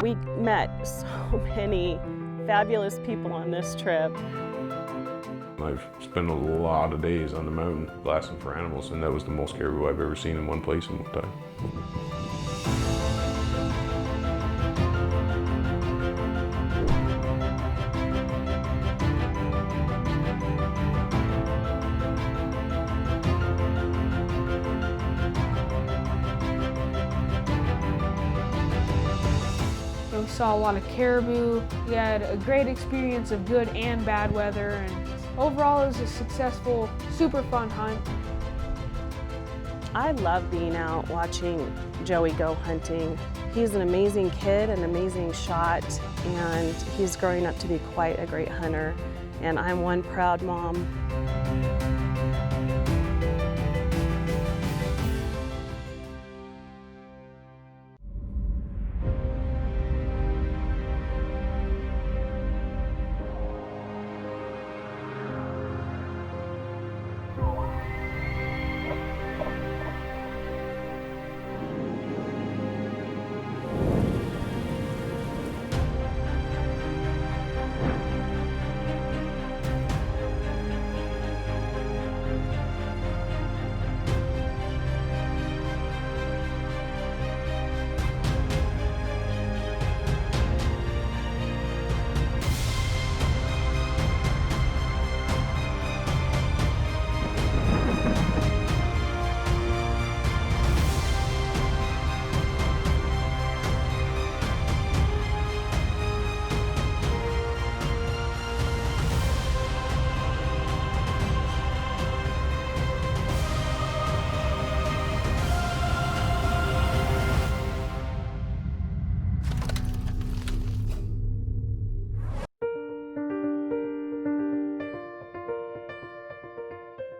We met so many fabulous people on this trip. I've spent a lot of days on the mountain glassing for animals, and that was the most caribou I've ever seen in one place in one time. We saw a lot of caribou. We had a great experience of good and bad weather, and overall it was a successful, super fun hunt. I love being out watching Joey go hunting. He's an amazing kid, an amazing shot, and he's growing up to be quite a great hunter, and I'm one proud mom.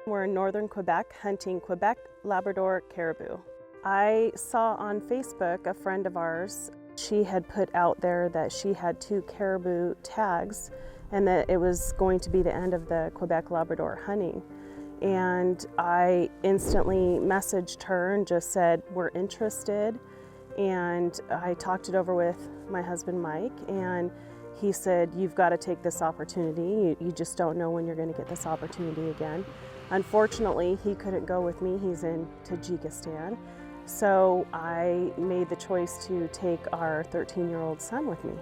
We're in northern Quebec hunting Quebec Labrador caribou. I saw on Facebook a friend of ours, she had put out there that she had 2 caribou tags and that it was going to be the end of the Quebec Labrador hunting. And I instantly messaged her and just said, we're interested. And I talked it over with my husband Mike, and he said, you've got to take this opportunity. You just don't know when you're going to get this opportunity again. Unfortunately, he couldn't go with me. He's in Tajikistan. So I made the choice to take our 13-year-old son with me.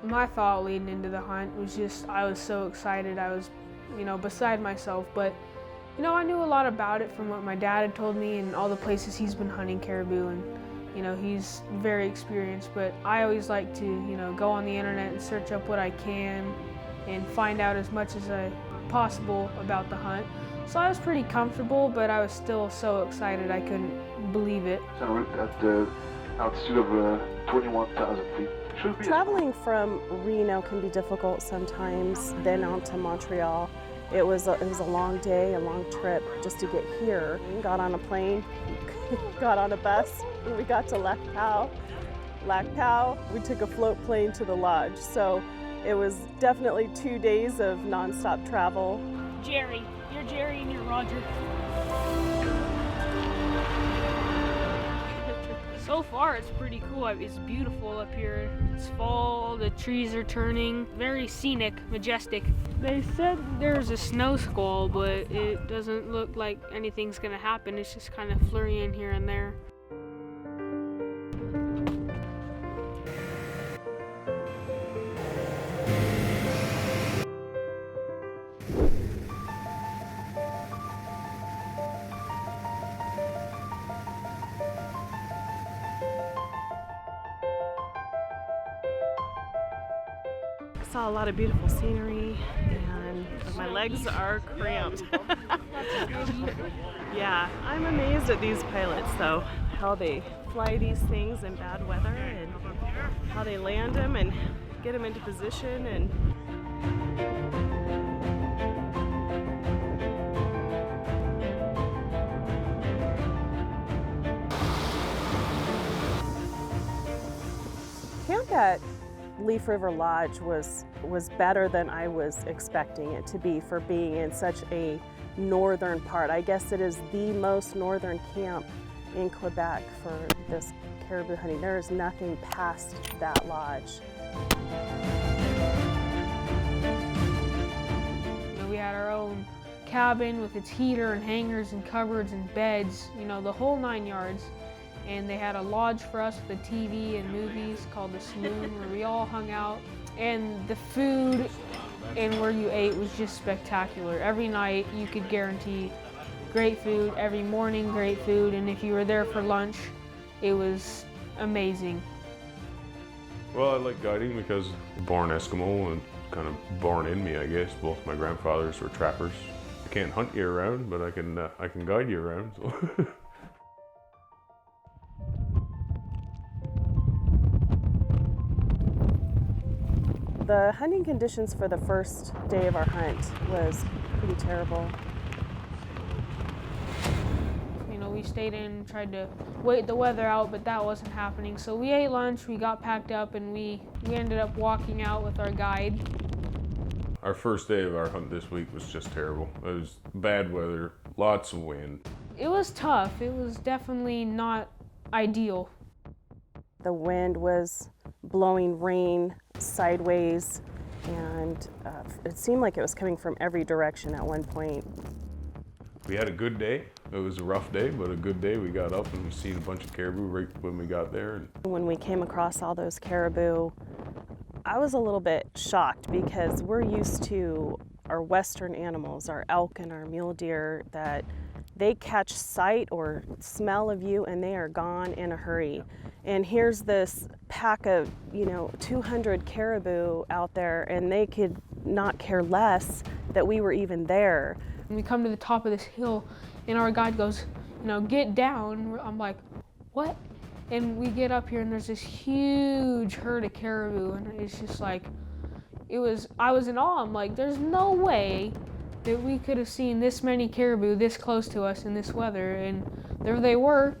My thought leading into the hunt was just, I was so excited. I was, beside myself. But, I knew a lot about it from what my dad had told me and all the places he's been hunting caribou. And, he's very experienced. But I always like to, go on the internet and search up what I can and find out as much as possible about the hunt. So I was pretty comfortable, but I was still so excited I couldn't believe it. So at the altitude of 21,000 feet. Traveling from Reno can be difficult sometimes, then on to Montreal. It was a long day, a long trip just to get here. We got on a plane, got on a bus, and we got to Lac Pau. Lac Pau, we took a float plane to the lodge. So it was definitely 2 days of nonstop travel. Jerry. You're Jerry and you're Roger. So far it's pretty cool. It's beautiful up here. It's fall, the trees are turning. Very scenic, majestic. They said there's a snow squall, but it doesn't look like anything's gonna happen. It's just kind of flurrying here and there. Saw a lot of beautiful scenery, and my legs are cramped. Yeah, I'm amazed at these pilots though, how they fly these things in bad weather and how they land them and get them into position. And camp at Leaf River Lodge was better than I was expecting it to be for being in such a northern part. I guess it is the most northern camp in Quebec for this caribou hunting. There is nothing past that lodge. We had our own cabin with its heater and hangers and cupboards and beds, the whole 9 yards. And they had a lodge for us with a TV and movies called the Saloon, where we all hung out. And the food and where you ate was just spectacular. Every night you could guarantee great food, every morning great food, and if you were there for lunch, it was amazing. Well, I like guiding because I'm born Eskimo and kind of born in me, I guess. Both my grandfathers were trappers. I can't hunt you around, but I can guide you around. So. The hunting conditions for the first day of our hunt was pretty terrible. We stayed in and tried to wait the weather out, but that wasn't happening. So we ate lunch, we got packed up, and we ended up walking out with our guide. Our first day of our hunt this week was just terrible. It was bad weather, lots of wind. It was tough. It was definitely not ideal. The wind was blowing rain sideways, and it seemed like it was coming from every direction at one point. We had a good day. It was a rough day, but a good day. We got up and we seen a bunch of caribou right when we got there. When we came across all those caribou, I was a little bit shocked because we're used to our western animals, our elk and our mule deer, that they catch sight or smell of you and they are gone in a hurry. And here's this pack of, 200 caribou out there, and they could not care less that we were even there. And we come to the top of this hill, and our guide goes, get down. I'm like, what? And we get up here, and there's this huge herd of caribou, and it's just like, I was in awe. I'm like, there's no way that we could have seen this many caribou this close to us in this weather, and there they were.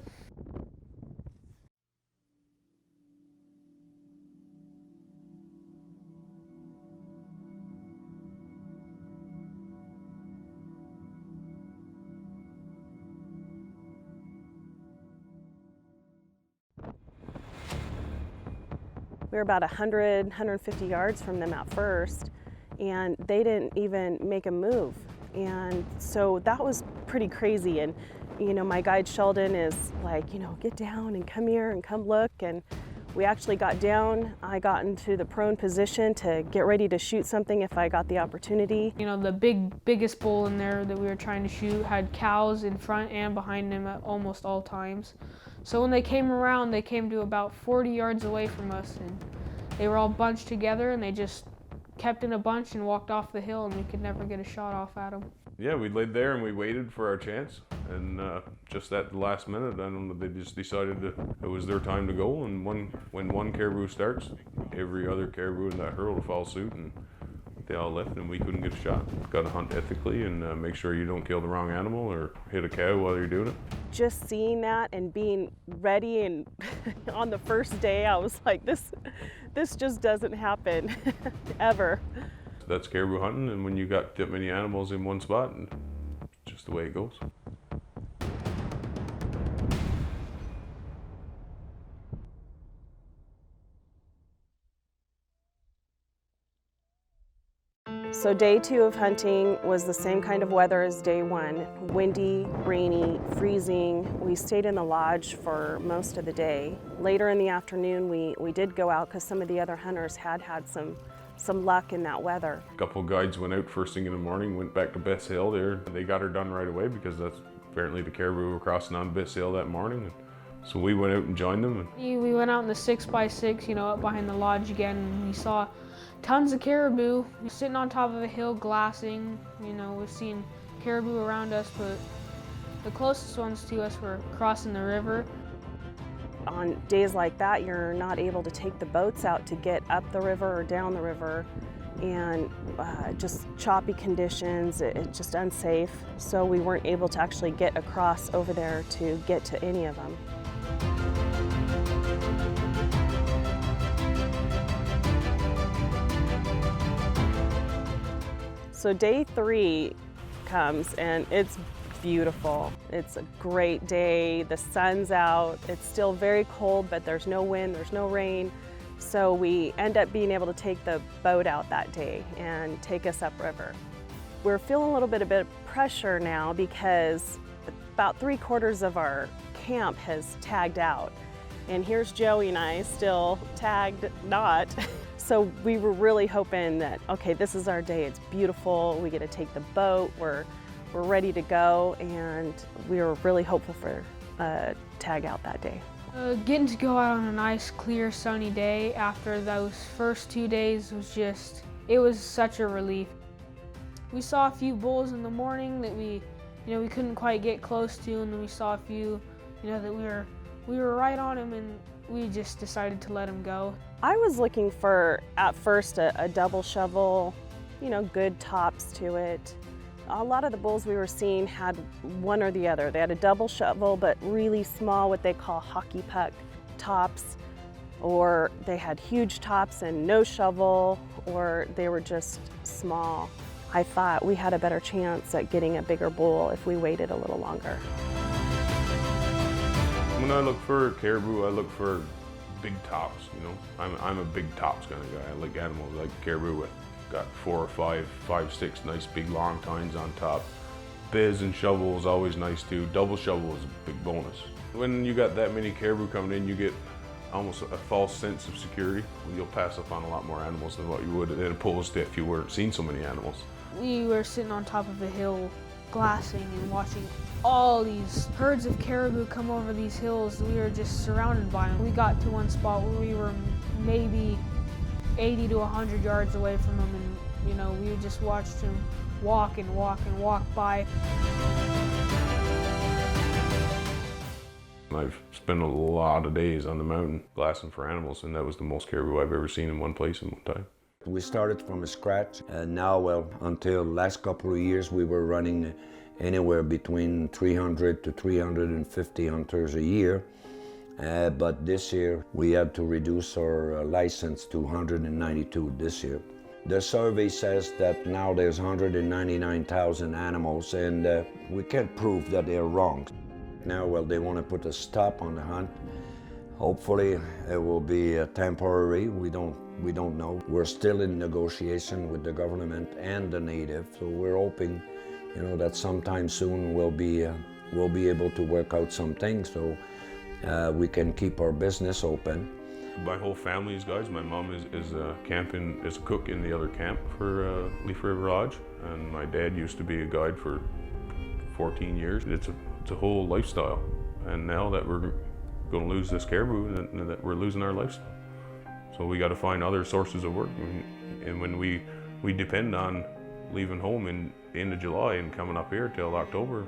We were about 100, 150 yards from them at first, and they didn't even make a move. And so that was pretty crazy. And, my guide Sheldon is like, get down and come here and come look. And we actually got down. I got into the prone position to get ready to shoot something if I got the opportunity. The biggest bull in there that we were trying to shoot had cows in front and behind him at almost all times. So when they came around, they came to about 40 yards away from us, and they were all bunched together, and they just kept in a bunch and walked off the hill, and we could never get a shot off at them. Yeah, we laid there and we waited for our chance, and just at the last minute, I don't know, they just decided that it was their time to go, and when one caribou starts, every other caribou in that herd will follow suit, and they all left, and we couldn't get a shot. Got to hunt ethically and make sure you don't kill the wrong animal or hit a cow while you're doing it. Just seeing that and being ready, and on the first day, I was like, this just doesn't happen ever. That's caribou hunting, and when you got that many animals in one spot, and just the way it goes. So day 2 of hunting was the same kind of weather as day 1. Windy, rainy, freezing. We stayed in the lodge for most of the day. Later in the afternoon, we did go out because some of the other hunters had some luck in that weather. A couple of guides went out first thing in the morning, went back to Bess Hill there. They got her done right away because that's apparently the caribou were crossing on Bess Hill that morning. So we went out and joined them. We went out in the 6x6, up behind the lodge again, and we saw tons of caribou sitting on top of a hill glassing. We've seen caribou around us, but the closest ones to us were crossing the river. On days like that, you're not able to take the boats out to get up the river or down the river, and just choppy conditions, it's just unsafe. So we weren't able to actually get across over there to get to any of them. So day 3 comes, and it's beautiful. It's a great day, the sun's out, it's still very cold, but there's no wind, there's no rain. So we end up being able to take the boat out that day and take us upriver. We're feeling a little bit of pressure now because about 3/4 of our camp has tagged out. And here's Joey and I still tagged not. So we were really hoping that, okay, this is our day, it's beautiful, we get to take the boat, we're ready to go, and we were really hopeful for a tag out that day. Getting to go out on a nice, clear, sunny day after those first 2 days it was such a relief. We saw a few bulls in the morning that we couldn't quite get close to, and then we saw a few, that we were right on them, and we just decided to let them go. I was looking for, at first, a double shovel, good tops to it. A lot of the bulls we were seeing had one or the other. They had a double shovel, but really small, what they call hockey puck tops, or they had huge tops and no shovel, or they were just small. I thought we had a better chance at getting a bigger bull if we waited a little longer. When I look for caribou, I look for big tops, I'm a big tops kind of guy. I like animals like caribou with got 4 or 5, 6 nice big long tines on top. Biz and shovel is always nice too. Double shovel is a big bonus. When you got that many caribou coming in, you get almost a false sense of security. You'll pass up on a lot more animals than what you would, as opposed to if you weren't seeing so many animals. We were sitting on top of a hill glassing and watching all these herds of caribou come over these hills. We were just surrounded by them. We got to one spot where we were maybe 80 to 100 yards away from them, and we just watched them walk and walk and walk by. I've spent a lot of days on the mountain glassing for animals, and that was the most caribou I've ever seen in one place in one time. We started from scratch, and now, until last couple of years, we were running anywhere between 300 to 350 hunters a year. But this year, we had to reduce our license to 192 this year. The survey says that now there's 199,000 animals, and we can't prove that they're wrong. Now, they want to put a stop on the hunt. Hopefully, it will be temporary. We don't know. We're still in negotiation with the government and the native, so we're hoping, that sometime soon we'll be able to work out some things so we can keep our business open. My whole family's guys. My mom is a cook in the other camp for Leaf River Lodge, and my dad used to be a guide for 14 years. It's a whole lifestyle, and now that we're going to lose this caribou, that we're losing our lifestyle. So we got to find other sources of work, and when we depend on leaving home in the end of July and coming up here till October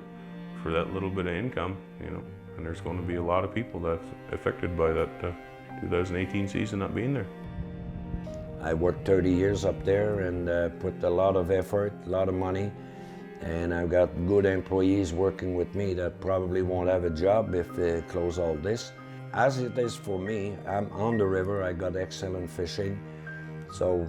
for that little bit of income, and there's going to be a lot of people that's affected by that 2018 season not being there. I worked 30 years up there and put a lot of effort, a lot of money, and I've got good employees working with me that probably won't have a job if they close all this. As it is for me, I'm on the river, I got excellent fishing, so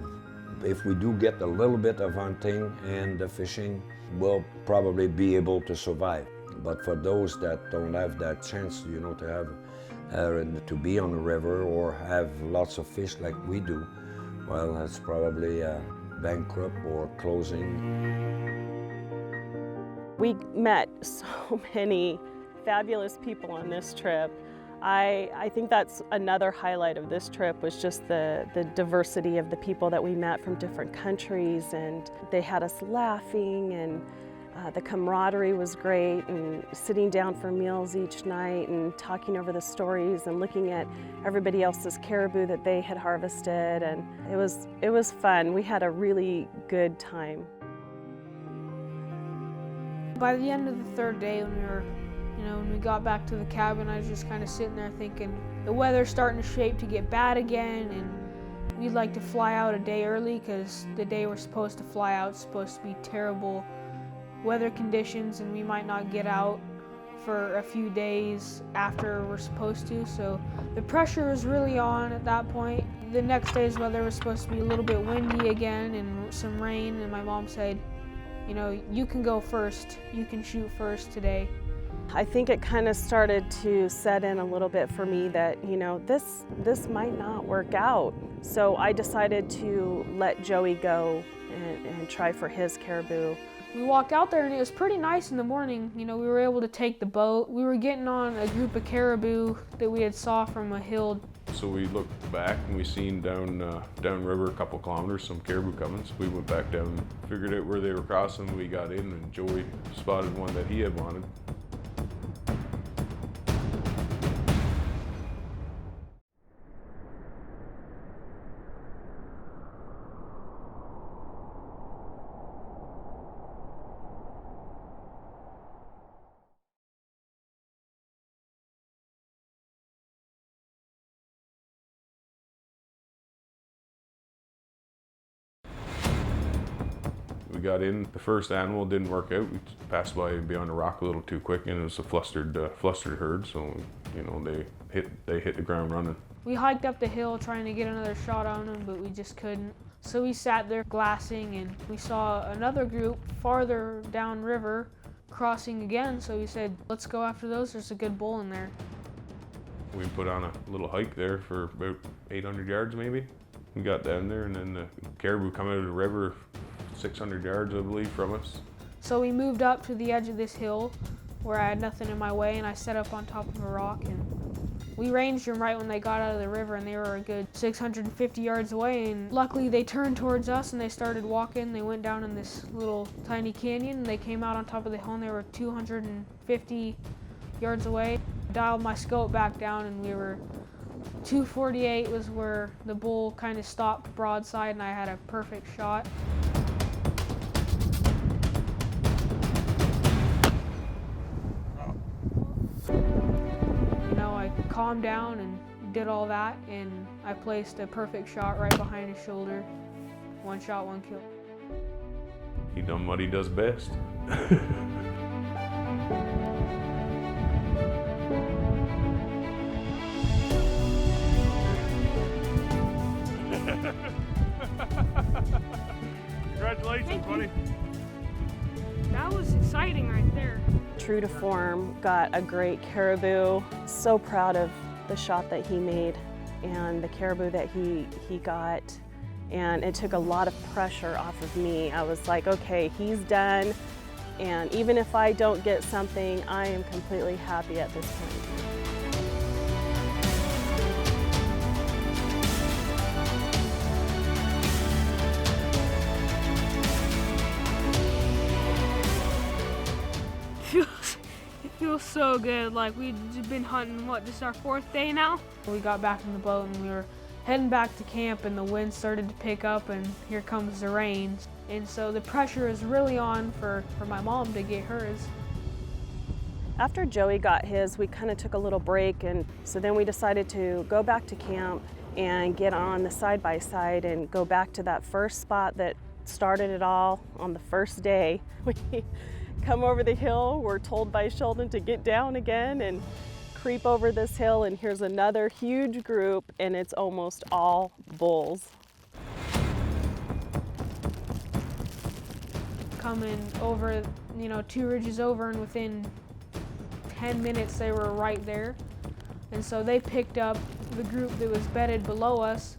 if we do get a little bit of hunting and the fishing, we'll probably be able to survive. But for those that don't have that chance, to have to be on the river or have lots of fish like we do, well, that's probably bankrupt or closing. We met so many fabulous people on this trip. I think that's another highlight of this trip, was just the diversity of the people that we met from different countries, and they had us laughing, and the camaraderie was great, and sitting down for meals each night and talking over the stories and looking at everybody else's caribou that they had harvested, and it was fun. We had a really good time. By the end of the third day, when we got back to the cabin, I was just kind of sitting there thinking, the weather's starting to shape to get bad again, and we'd like to fly out a day early because the day we're supposed to fly out is supposed to be terrible weather conditions, and we might not get out for a few days after we're supposed to. So the pressure was really on at that point. The next day's weather was supposed to be a little bit windy again and some rain, and my mom said, you know, you can go first, you can shoot first today. I think it kind of started to set in a little bit for me that, you know, this might not work out. So I decided to let Joey go and try for his caribou. We walked out there and it was pretty nice in the morning. You know, we were able to take the boat. We were getting on a group of caribou that we had saw from a hill. So we looked back and we seen downriver a couple kilometers some caribou coming. So we went back down, figured out where they were crossing. We got in and Joey spotted one that he had wanted. We got in, the first animal didn't work out. We passed by beyond a rock a little too quick and it was a flustered herd, so you know they hit the ground running. We hiked up the hill trying to get another shot on them, but we just couldn't. So we sat there glassing and we saw another group farther downriver crossing again, so we said, let's go after those, there's a good bull in there. We put on a little hike there for about 800 yards maybe. We got down there and then the caribou come out of the river 600 yards, I believe, from us. So we moved up to the edge of this hill where I had nothing in my way and I set up on top of a rock and we ranged them right when they got out of the river and they were a good 650 yards away, and luckily they turned towards us and they started walking. They went down in this little tiny canyon and they came out on top of the hill and they were 250 yards away. I dialed my scope back down and we were 248 was where the bull kind of stopped broadside and I had a perfect shot. Calmed down and did all that, and I placed a perfect shot right behind his shoulder. One shot, one kill. He done what he does best. Congratulations, buddy. That was exciting right there. True to form, got a great caribou. So proud of the shot that he made and the caribou that he got. And it took a lot of pressure off of me. I was like, okay, he's done. And even if I don't get something, I am completely happy at this point. It feels so good. Like we've been hunting, what, this is our 4th day now? We got back in the boat and we were heading back to camp and the wind started to pick up and here comes the rain. And so the pressure is really on for my mom to get hers. After Joey got his, we kind of took a little break, and so then we decided to go back to camp and get on the side-by-side and go back to that first spot that started it all on the first day. We come over the hill, we're told by Sheldon to get down again and creep over this hill, and here's another huge group, and it's almost all bulls. Coming over, 2 ridges over, and within 10 minutes they were right there. And so they picked up the group that was bedded below us.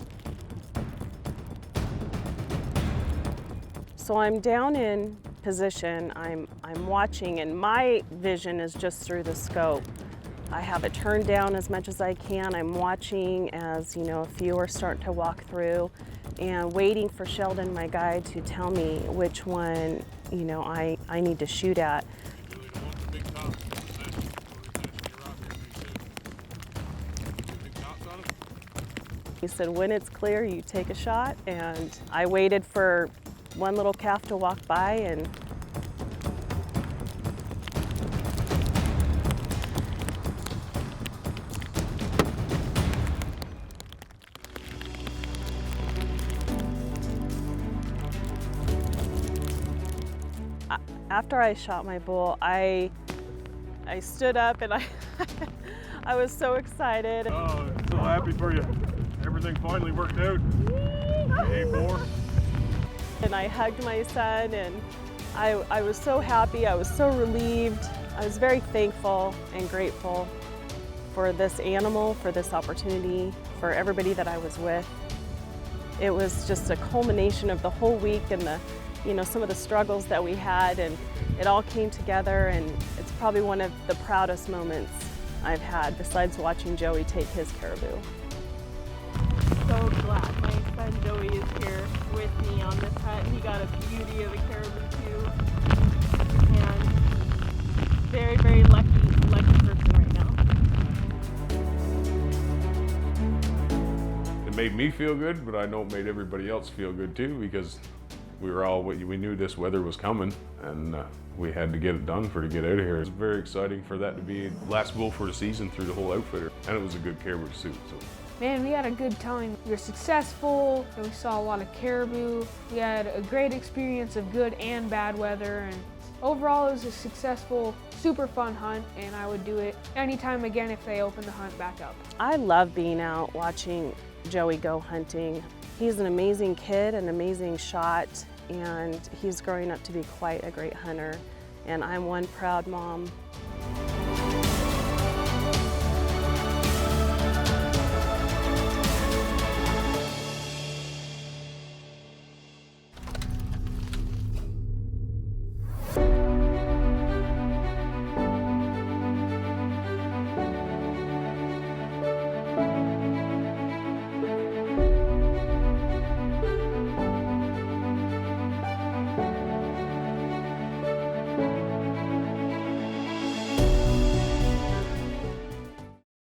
So I'm down in position, I'm watching, and my vision is just through the scope. I have it turned down as much as I can. I'm watching as, a few are starting to walk through and waiting for Sheldon, my guide, to tell me which one, I need to shoot at. He said, when it's clear, you take a shot, and I waited for one little calf to walk by, and after I shot my bull, I stood up and I was so excited. Oh, so happy for you. Everything finally worked out. Hey, boy. And I hugged my son, and I was so happy, I was so relieved. I was very thankful and grateful for this animal, for this opportunity, for everybody that I was with. It was just a culmination of the whole week and some of the struggles that we had, and it all came together, and it's probably one of the proudest moments I've had besides watching Joey take his caribou. So glad my son Joey is here with me on this hunt. He got a beauty of a caribou too, and very, very lucky person right now. It made me feel good, but I know it made everybody else feel good too, because we knew this weather was coming, and we had to get it done to get out of here. It was very exciting for that to be last bull for the season through the whole outfitter, and it was a good caribou suit. So. Man, we had a good time. We were successful, and we saw a lot of caribou. We had a great experience of good and bad weather, and overall it was a successful, super fun hunt, and I would do it anytime again if they open the hunt back up. I love being out watching Joey go hunting. He's an amazing kid, an amazing shot, and he's growing up to be quite a great hunter. And I'm one proud mom